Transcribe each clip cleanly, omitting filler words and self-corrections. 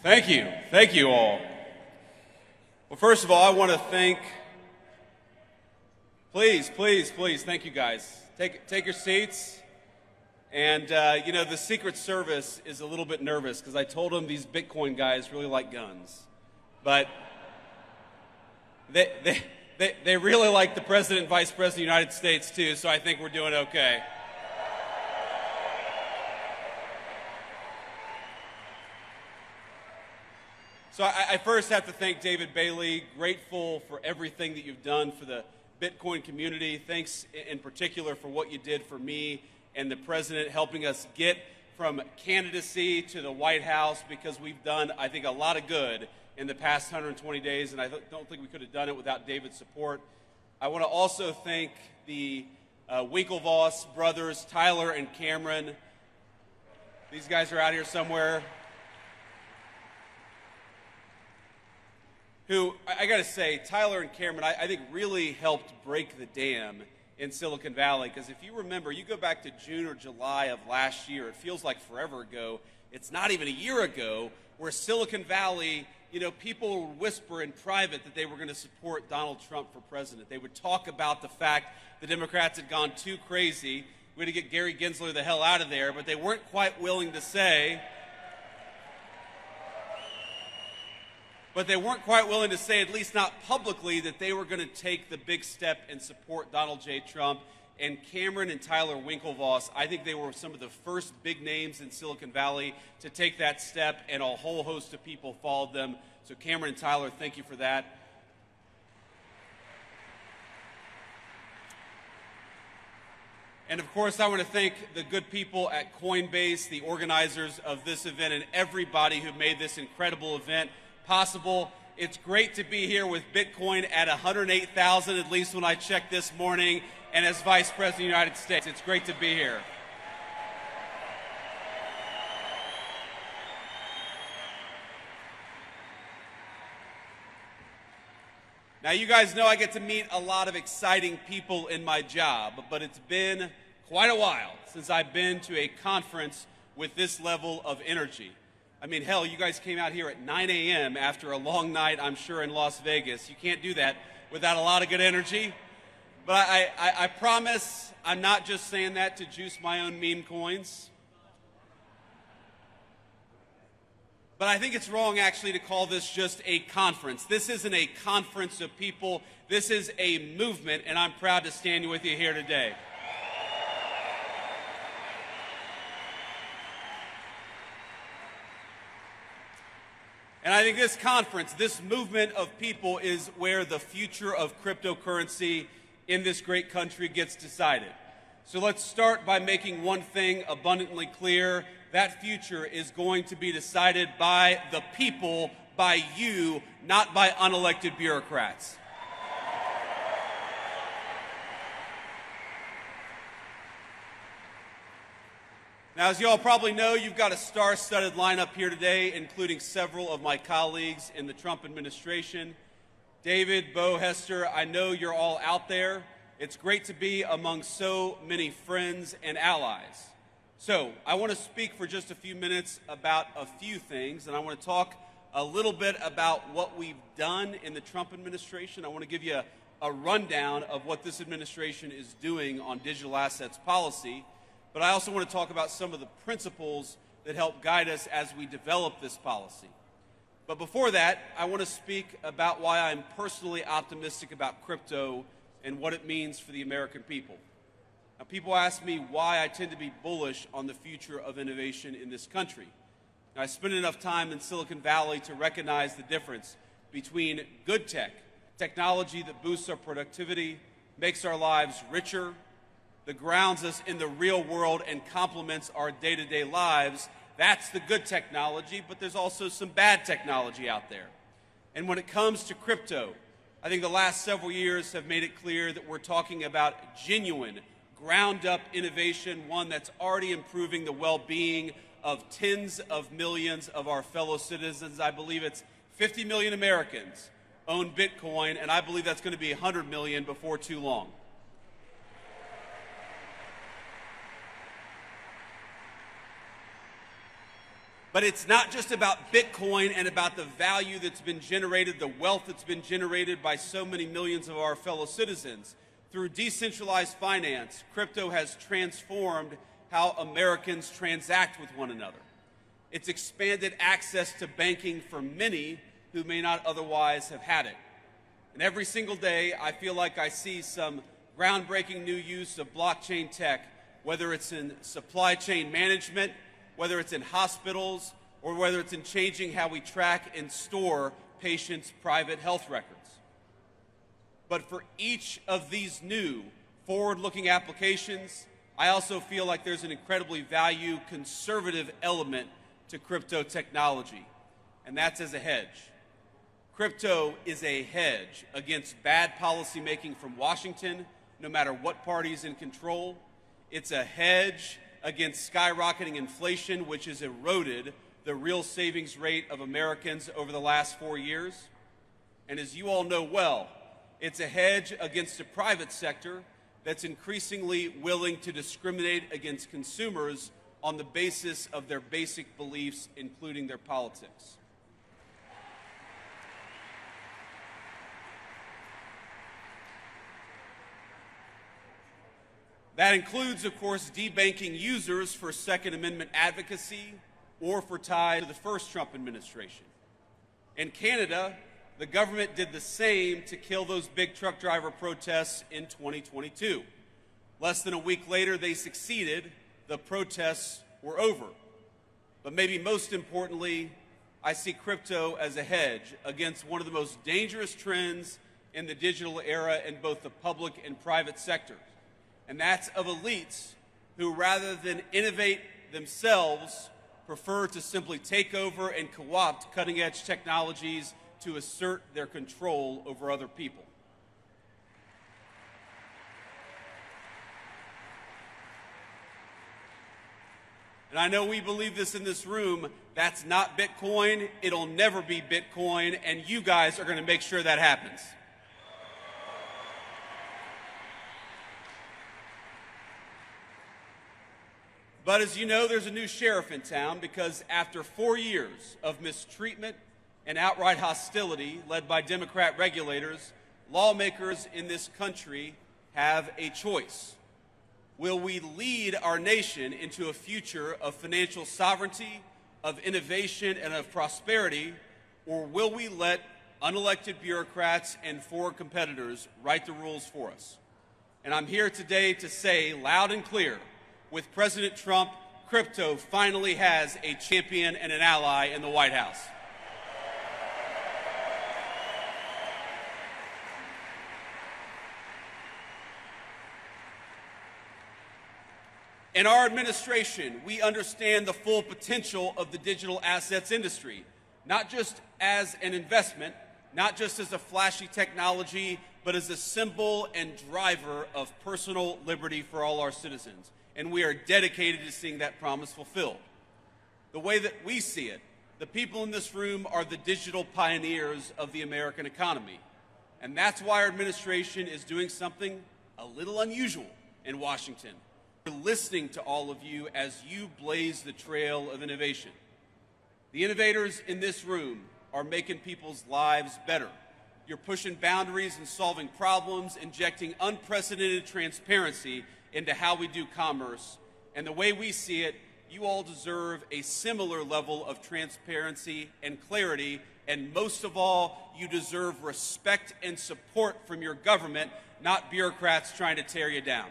Thank you. Thank you all. Well, first of all, I want to thank, please, thank you guys. Take your seats. And, you know, the Secret Service is a little bit nervous because I told them these Bitcoin guys really like guns. But they really like the President and Vice President of the United States, too, so I think we're doing okay. So I first have to thank David Bailey, grateful for everything that you've done for the Bitcoin community. Thanks in particular for what you did for me and the President, helping us get from candidacy to the White House, because we've done, I think, a lot of good in the past 120 days, and I don't think we could have done it without David's support. I want to also thank the Winklevoss brothers, Tyler and Cameron. These guys are out here somewhere. Who, I got to say, Tyler and Cameron, I think really helped break the dam in Silicon Valley. Because if you remember, you go back to June or July of last year, it feels like forever ago. It's not even a year ago, where Silicon Valley, you know, people would whisper in private that they were going to support Donald Trump for president. They would talk about the fact the Democrats had gone too crazy. We had to get Gary Gensler the hell out of there, but they weren't quite willing to say... But they weren't quite willing to say, at least not publicly, that they were going to take the big step and support Donald J. Trump. And Cameron and Tyler Winklevoss, I think they were some of the first big names in Silicon Valley to take that step, and a whole host of people followed them. So Cameron and Tyler, thank you for that. And of course, I want to thank the good people at Coinbase, the organizers of this event, and everybody who made this incredible event possible. It's great to be here with Bitcoin at 108,000, at least when I checked this morning, and as Vice President of the United States. It's great to be here. Now, you guys know I get to meet a lot of exciting people in my job, but it's been quite a while since I've been to a conference with this level of energy. I mean, hell, you guys came out here at 9 a.m. after a long night, I'm sure, in Las Vegas. You can't do that without a lot of good energy. But I promise I'm not just saying that to juice my own meme coins. But I think it's wrong, actually, to call this just a conference. This isn't a conference of people. This is a movement, and I'm proud to stand with you here today. And I think this conference, this movement of people, is where the future of cryptocurrency in this great country gets decided. So let's start by making one thing abundantly clear. That future is going to be decided by the people, by you, not by unelected bureaucrats. Now, as you all probably know, you've got a star-studded lineup here today, including several of my colleagues in the Trump administration. David, Bo, Hester, I know you're all out there. It's great to be among so many friends and allies. So, I want to speak for just a few minutes about a few things, and I want to talk a little bit about what we've done in the Trump administration. I want to give you a rundown of what this administration is doing on digital assets policy. But I also want to talk about some of the principles that help guide us as we develop this policy. But before that, I want to speak about why I'm personally optimistic about crypto and what it means for the American people. Now, people ask me why I tend to be bullish on the future of innovation in this country. Now, I spent enough time in Silicon Valley to recognize the difference between good tech, technology that boosts our productivity, makes our lives richer, that grounds us in the real world and complements our day-to-day lives. That's the good technology, but there's also some bad technology out there. And when it comes to crypto, I think the last several years have made it clear that we're talking about genuine, ground-up innovation, one that's already improving the well-being of tens of millions of our fellow citizens. I believe it's 50 million Americans own Bitcoin, and I believe that's going to be 100 million before too long. But it's not just about Bitcoin and about the value that's been generated, the wealth that's been generated by so many millions of our fellow citizens. Through decentralized finance, crypto has transformed how Americans transact with one another. It's expanded access to banking for many who may not otherwise have had it. And every single day, I feel like I see some groundbreaking new use of blockchain tech, whether it's in supply chain management, whether it's in hospitals, or whether it's in changing how we track and store patients' private health records. But for each of these new forward-looking applications, I also feel like there's an incredibly value conservative element to crypto technology, and that's as a hedge. Crypto is a hedge against bad policymaking from Washington, no matter what party is in control. It's a hedge against skyrocketing inflation, which has eroded the real savings rate of Americans over the last 4 years. And as you all know well, it's a hedge against a private sector that's increasingly willing to discriminate against consumers on the basis of their basic beliefs, including their politics. That includes, of course, debanking users for Second Amendment advocacy or for ties to the first Trump administration. In Canada, the government did the same to kill those big truck driver protests in 2022. Less than a week later, they succeeded. The protests were over. But maybe most importantly, I see crypto as a hedge against one of the most dangerous trends in the digital era in both the public and private sectors. And that's of elites who, rather than innovate themselves, prefer to simply take over and co-opt cutting-edge technologies to assert their control over other people. And I know we believe this in this room. That's not Bitcoin. It'll never be Bitcoin, and you guys are going to make sure that happens. But as you know, there's a new sheriff in town because after 4 years of mistreatment and outright hostility led by Democrat regulators, lawmakers in this country have a choice. Will we lead our nation into a future of financial sovereignty, of innovation, and of prosperity, or will we let unelected bureaucrats and foreign competitors write the rules for us? And I'm here today to say loud and clear, with President Trump, crypto finally has a champion and an ally in the White House. In our administration, we understand the full potential of the digital assets industry, not just as an investment, not just as a flashy technology, but as a symbol and driver of personal liberty for all our citizens. And we are dedicated to seeing that promise fulfilled. The way that we see it, the people in this room are the digital pioneers of the American economy. And that's why our administration is doing something a little unusual in Washington. We're listening to all of you as you blaze the trail of innovation. The innovators in this room are making people's lives better. You're pushing boundaries and solving problems, injecting unprecedented transparency into how we do commerce. And the way we see it, you all deserve a similar level of transparency and clarity. And most of all, you deserve respect and support from your government, not bureaucrats trying to tear you down.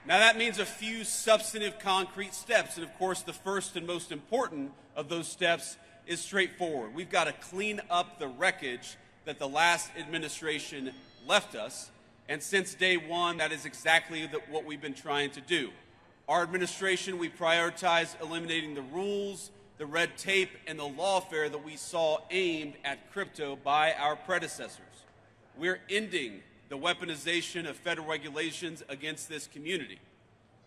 Now that means a few substantive concrete steps, and of course the first and most important of those steps is straightforward. We've got to clean up the wreckage that the last administration left us, and since day one, that is exactly what we've been trying to do. Our administration, we prioritize eliminating the rules, the red tape, and the lawfare that we saw aimed at crypto by our predecessors. We're ending the weaponization of federal regulations against this community.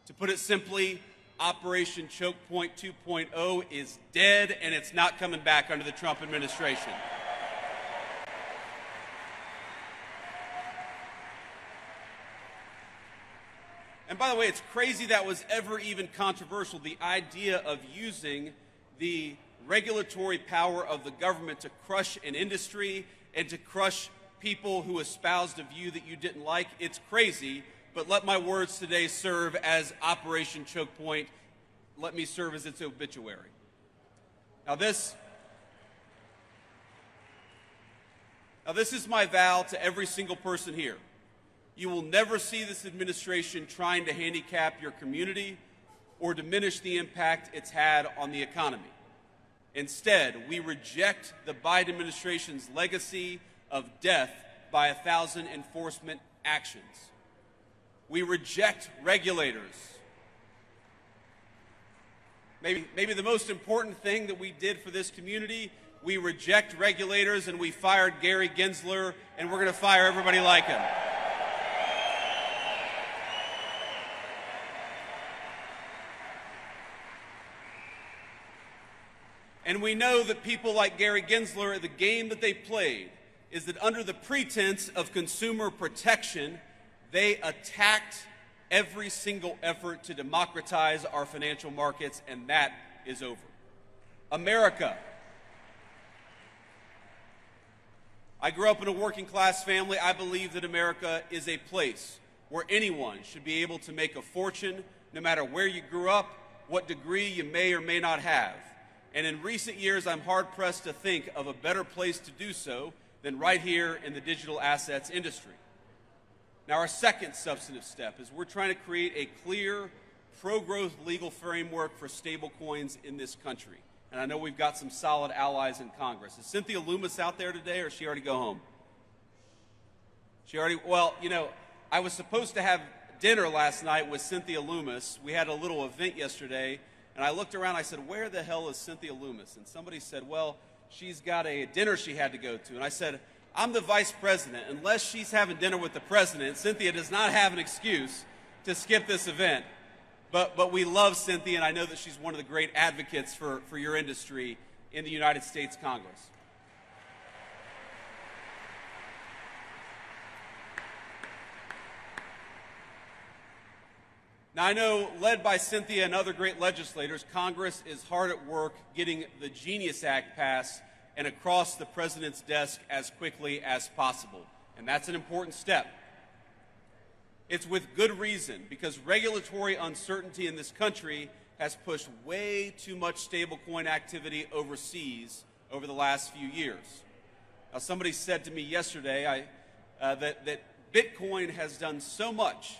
To put it simply, Operation Choke Point 2.0 is dead, and it's not coming back under the Trump administration. And by the way, it's crazy that was ever even controversial, the idea of using the regulatory power of the government to crush an industry and to crush people who espoused a view that you didn't like. It's crazy, but let my words today serve as Operation Choke Point. Let me serve as its obituary. Now this is my vow to every single person here. You will never see this administration trying to handicap your community or diminish the impact it's had on the economy. Instead, we reject the Biden administration's legacy of death by 1,000 enforcement actions. We reject regulators. Maybe the most important thing that we did for this community, we reject regulators and we fired Gary Gensler, and we're going to fire everybody like him. And we know that people like Gary Gensler, the game that they played is that under the pretense of consumer protection, they attacked every single effort to democratize our financial markets, and that is over. America. I grew up in a working class family. I believe that America is a place where anyone should be able to make a fortune, no matter where you grew up, what degree you may or may not have. And in recent years, I'm hard-pressed to think of a better place to do so than right here in the digital assets industry. Now, our second substantive step is we're trying to create a clear, pro-growth legal framework for stablecoins in this country. And I know we've got some solid allies in Congress. Is Cynthia Loomis out there today, or did she already go home? Well, you know, I was supposed to have dinner last night with Cynthia Loomis. We had a little event yesterday. And I looked around, I said, where the hell is Cynthia Loomis? And somebody said, well, she's got a dinner she had to go to. And I said, I'm the vice president. Unless she's having dinner with the president, Cynthia does not have an excuse to skip this event. But we love Cynthia, and I know that she's one of the great advocates for your industry in the United States Congress. Now, I know, led by Cynthia and other great legislators, Congress is hard at work getting the Genius Act passed and across the president's desk as quickly as possible. And that's an important step. It's with good reason, because regulatory uncertainty in this country has pushed way too much stablecoin activity overseas over the last few years. Now, somebody said to me yesterday that Bitcoin has done so much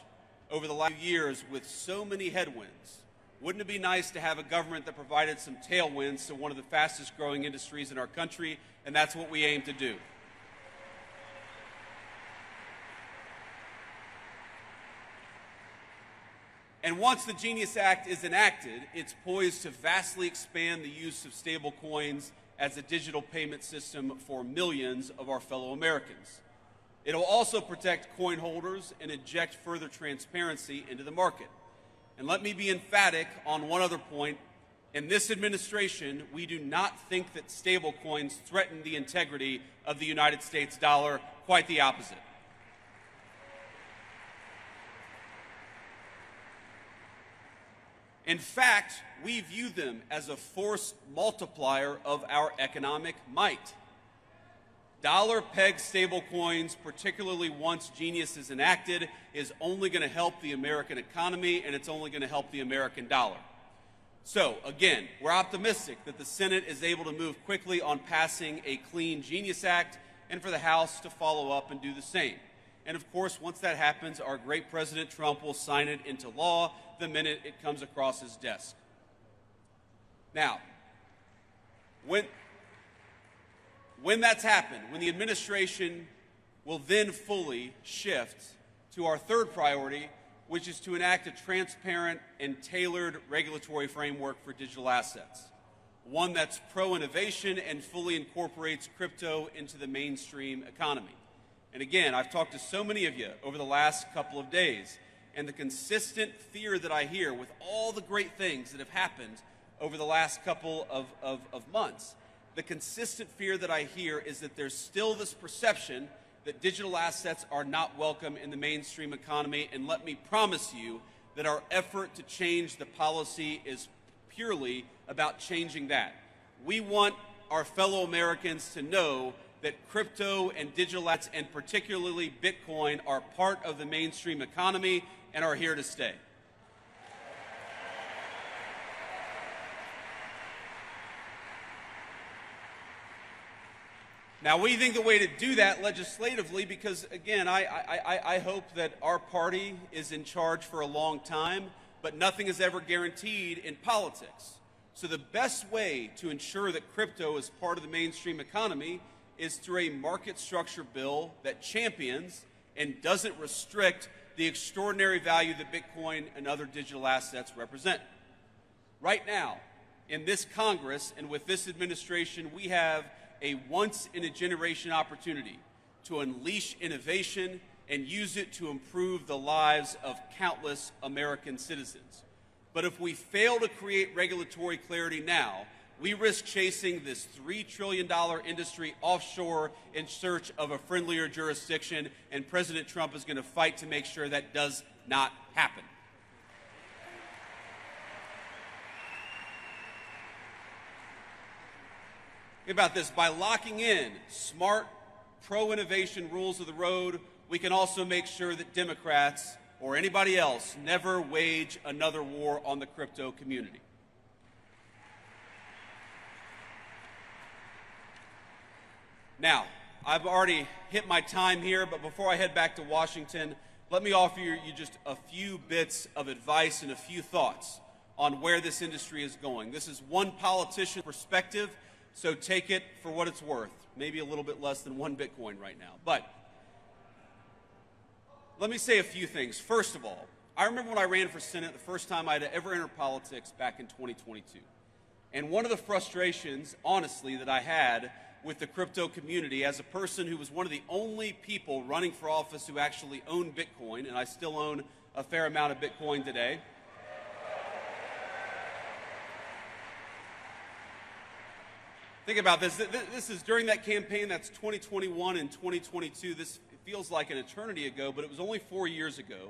over the last few years with so many headwinds. Wouldn't it be nice to have a government that provided some tailwinds to one of the fastest growing industries in our country? And that's what we aim to do. And once the Genius Act is enacted, it's poised to vastly expand the use of stablecoins as a digital payment system for millions of our fellow Americans. It will also protect coin holders and inject further transparency into the market. And let me be emphatic on one other point. In this administration, we do not think that stablecoins threaten the integrity of the United States dollar. Quite the opposite. In fact, we view them as a force multiplier of our economic might. Dollar-pegged stablecoins, particularly once Genius is enacted, is only going to help the American economy, and it's only going to help the American dollar. So, again, we're optimistic that the Senate is able to move quickly on passing a clean Genius Act, and for the House to follow up and do the same. And of course, once that happens, our great President Trump will sign it into law the minute it comes across his desk. Now, when that's happened, when the administration will then fully shift to our third priority, which is to enact a transparent and tailored regulatory framework for digital assets, one that's pro-innovation and fully incorporates crypto into the mainstream economy. And again, I've talked to so many of you over the last couple of days, and the consistent fear that I hear with all the great things that have happened over the last couple of months, the consistent fear that I hear is that there's still this perception that digital assets are not welcome in the mainstream economy. And let me promise you that our effort to change the policy is purely about changing that. We want our fellow Americans to know that crypto and digital assets, and particularly Bitcoin, are part of the mainstream economy and are here to stay. Now, we think the way to do that legislatively, because again, I hope that our party is in charge for a long time, but nothing is ever guaranteed in politics. So the best way to ensure that crypto is part of the mainstream economy is through a market structure bill that champions and doesn't restrict the extraordinary value that Bitcoin and other digital assets represent. Right now, in this Congress and with this administration, we have a once-in-a-generation opportunity to unleash innovation and use it to improve the lives of countless American citizens. But if we fail to create regulatory clarity now, we risk chasing this $3 trillion industry offshore in search of a friendlier jurisdiction, and President Trump is going to fight to make sure that does not happen. Think about this. By locking in smart, pro-innovation rules of the road, we can also make sure that Democrats or anybody else never wage another war on the crypto community. Now, I've already hit my time here, but before I head back to Washington, let me offer you just a few bits of advice and a few thoughts on where this industry is going. This is one politician's perspective, so take it for what it's worth. Maybe a little bit less than one Bitcoin right now. But let me say a few things. First of all, I remember when I ran for Senate, the first time I'd ever entered politics back in 2022. And one of the frustrations, honestly, that I had with the crypto community as a person who was one of the only people running for office who actually owned Bitcoin, and I still own a fair amount of Bitcoin today. Think about this. This is during that campaign. That's 2021 and 2022. This feels like an eternity ago, but it was only 4 years ago,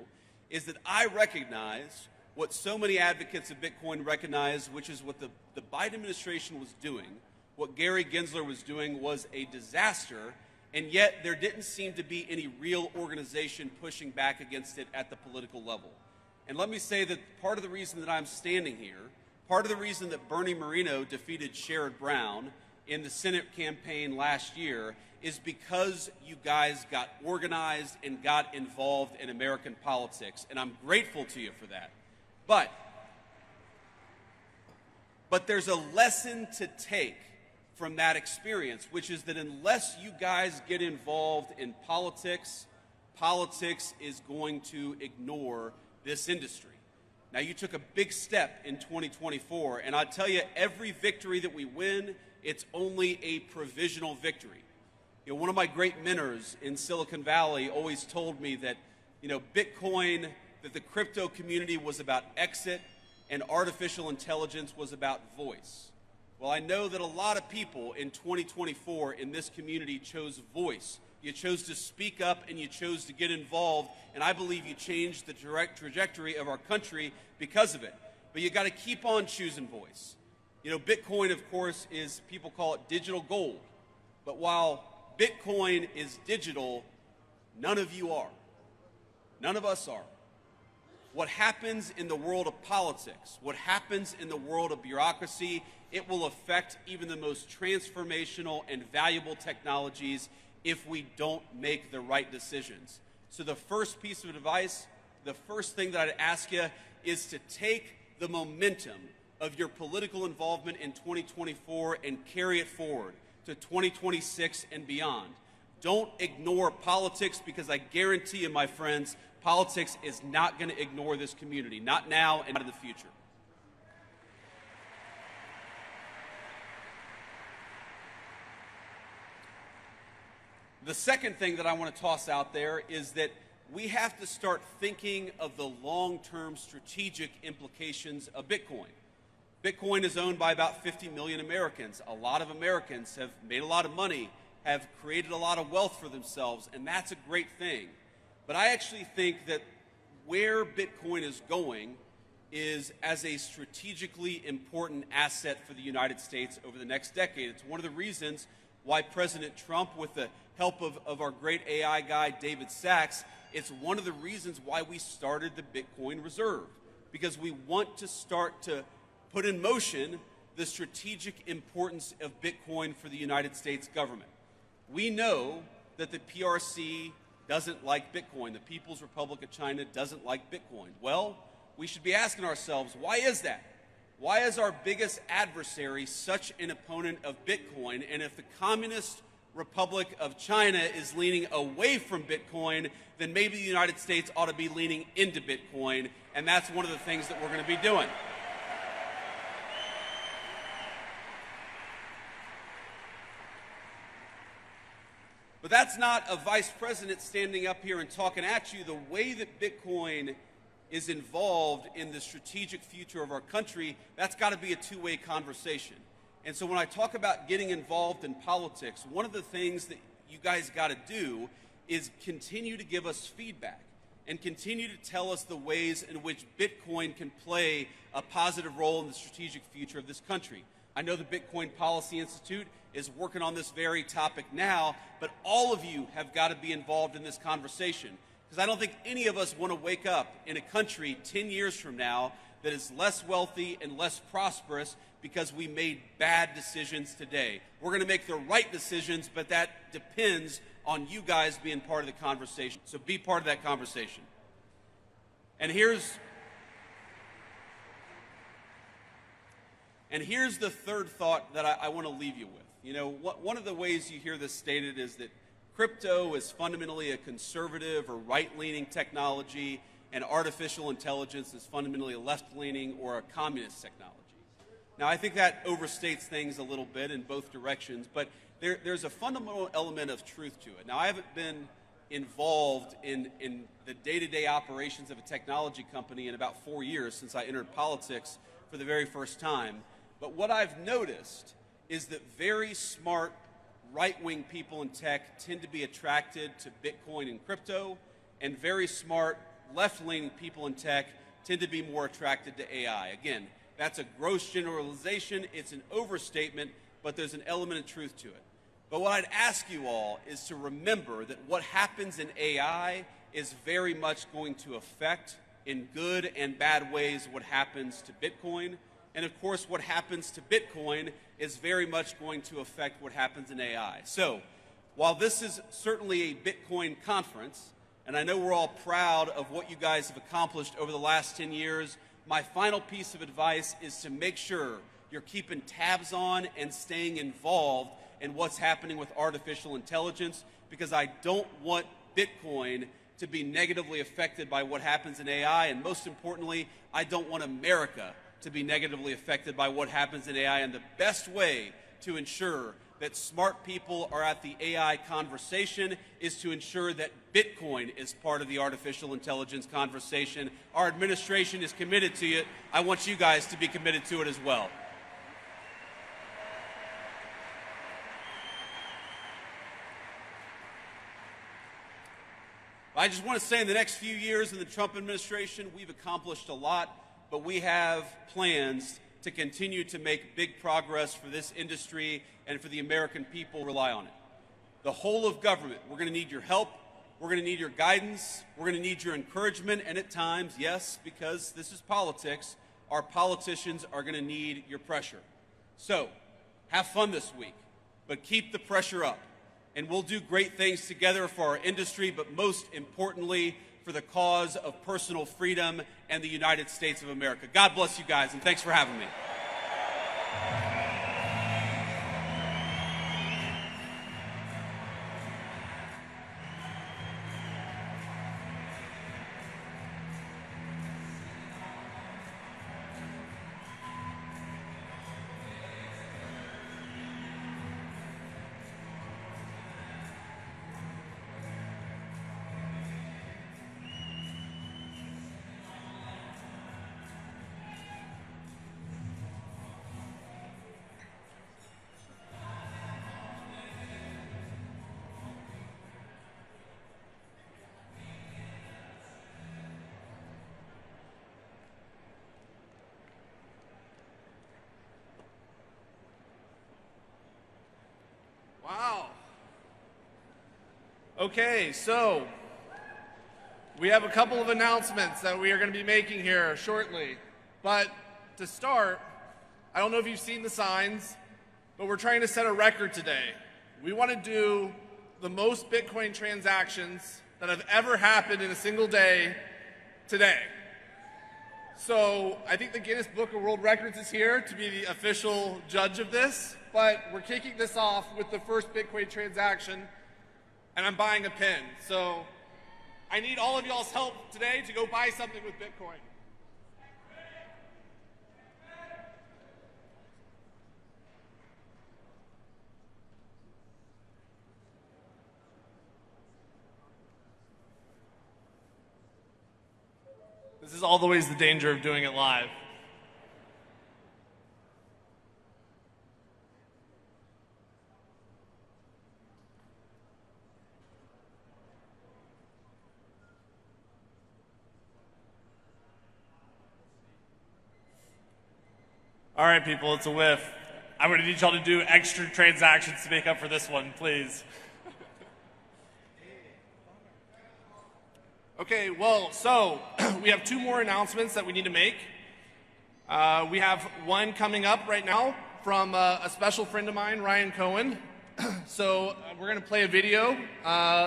is that I recognized what so many advocates of Bitcoin recognize, which is what the Biden administration was doing, what Gary Gensler was doing was a disaster, and yet there didn't seem to be any real organization pushing back against it at the political level. And let me say that part of the reason that I'm standing here, part of the reason that Bernie Moreno defeated Sherrod Brown in the Senate campaign last year is because you guys got organized and got involved in American politics, and I'm grateful to you for that. But there's a lesson to take from that experience, which is that unless you guys get involved in politics, politics is going to ignore this industry. Now, you took a big step in 2024, and I'll tell you, every victory that we win, it's only a provisional victory. You know, one of my great mentors in Silicon Valley always told me that, Bitcoin, that the crypto community was about exit and artificial intelligence was about voice. Well, I know that a lot of people in 2024 in this community chose voice. You chose to speak up and you chose to get involved, and I believe you changed the direct trajectory of our country because of it. But you got to keep on choosing voice. Bitcoin, of course, people call it digital gold. But while Bitcoin is digital, none of you are. None of us are. What happens in the world of politics, what happens in the world of bureaucracy, it will affect even the most transformational and valuable technologies if we don't make the right decisions. So the first piece of advice, the first thing that I'd ask you is to take the momentum of your political involvement in 2024 and carry it forward to 2026 and beyond. Don't ignore politics, because I guarantee you, my friends, politics is not going to ignore this community, not now and not in the future. The second thing that I want to toss out there is that we have to start thinking of the long-term strategic implications of Bitcoin. Bitcoin is owned by about 50 million Americans. A lot of Americans have made a lot of money, have created a lot of wealth for themselves, and that's a great thing. But I actually think that where Bitcoin is going is as a strategically important asset for the United States over the next decade. It's one of the reasons why President Trump, with the help of our great AI guy, David Sachs, it's one of the reasons why we started the Bitcoin Reserve, because we want to start to put in motion the strategic importance of Bitcoin for the United States government. We know that the PRC doesn't like Bitcoin. The People's Republic of China doesn't like Bitcoin. Well, we should be asking ourselves, why is that? Why is our biggest adversary such an opponent of Bitcoin? And if the Communist Republic of China is leaning away from Bitcoin, then maybe the United States ought to be leaning into Bitcoin, and that's one of the things that we're going to be doing. But that's not a vice president standing up here and talking at you. The way that Bitcoin is involved in the strategic future of our country, that's got to be a two-way conversation. And so when I talk about getting involved in politics, one of the things that you guys got to do is continue to give us feedback and continue to tell us the ways in which Bitcoin can play a positive role in the strategic future of this country. I know the Bitcoin Policy Institute is working on this very topic now, but all of you have got to be involved in this conversation, because I don't think any of us want to wake up in a country 10 years from now that is less wealthy and less prosperous because we made bad decisions today. We're going to make the right decisions, but that depends on you guys being part of the conversation. So be part of that conversation. And here's the third thought that I want to leave you with. You know, one of the ways you hear this stated is that crypto is fundamentally a conservative or right-leaning technology, and artificial intelligence is fundamentally a left-leaning or a communist technology. Now, I think that overstates things a little bit in both directions, but there's a fundamental element of truth to it. Now, I haven't been involved in the day-to-day operations of a technology company in about 4 years since I entered politics for the very first time. But what I've noticed is that very smart right-wing people in tech tend to be attracted to Bitcoin and crypto, and very smart left-leaning people in tech tend to be more attracted to AI. Again, that's a gross generalization, it's an overstatement, but there's an element of truth to it. But what I'd ask you all is to remember that what happens in AI is very much going to affect, in good and bad ways, what happens to Bitcoin. And of course, what happens to Bitcoin is very much going to affect what happens in AI. So, while this is certainly a Bitcoin conference, and I know we're all proud of what you guys have accomplished over the last 10 years, my final piece of advice is to make sure you're keeping tabs on and staying involved in what's happening with artificial intelligence, because I don't want Bitcoin to be negatively affected by what happens in AI, and most importantly, I don't want America to be negatively affected by what happens in AI. And the best way to ensure that smart people are at the AI conversation is to ensure that Bitcoin is part of the artificial intelligence conversation. Our administration is committed to it. I want you guys to be committed to it as well. I just want to say in the next few years in the Trump administration, we've accomplished a lot, but we have plans to continue to make big progress for this industry and for the American people who rely on it. The whole of government, we're going to need your help, we're going to need your guidance, we're going to need your encouragement, and at times, yes, because this is politics, our politicians are going to need your pressure. So, have fun this week, but keep the pressure up. And we'll do great things together for our industry, but most importantly, for the cause of personal freedom and the United States of America. God bless you guys, and thanks for having me. Okay, so we have a couple of announcements that we are going to be making here shortly. But to start, I don't know if you've seen the signs, but we're trying to set a record today. We want to do the most Bitcoin transactions that have ever happened in a single day today. So I think the Guinness Book of World Records is here to be the official judge of this, but we're kicking this off with the first Bitcoin transaction, and I'm buying a pin. So I need all of y'all's help today to go buy something with Bitcoin. This is always the danger of doing it live. All right, people, it's a whiff. I'm going to need y'all to do extra transactions to make up for this one, please. Okay, well, so we have two more announcements that we need to make. We have one coming up right now from a special friend of mine, Ryan Cohen. So we're going to play a video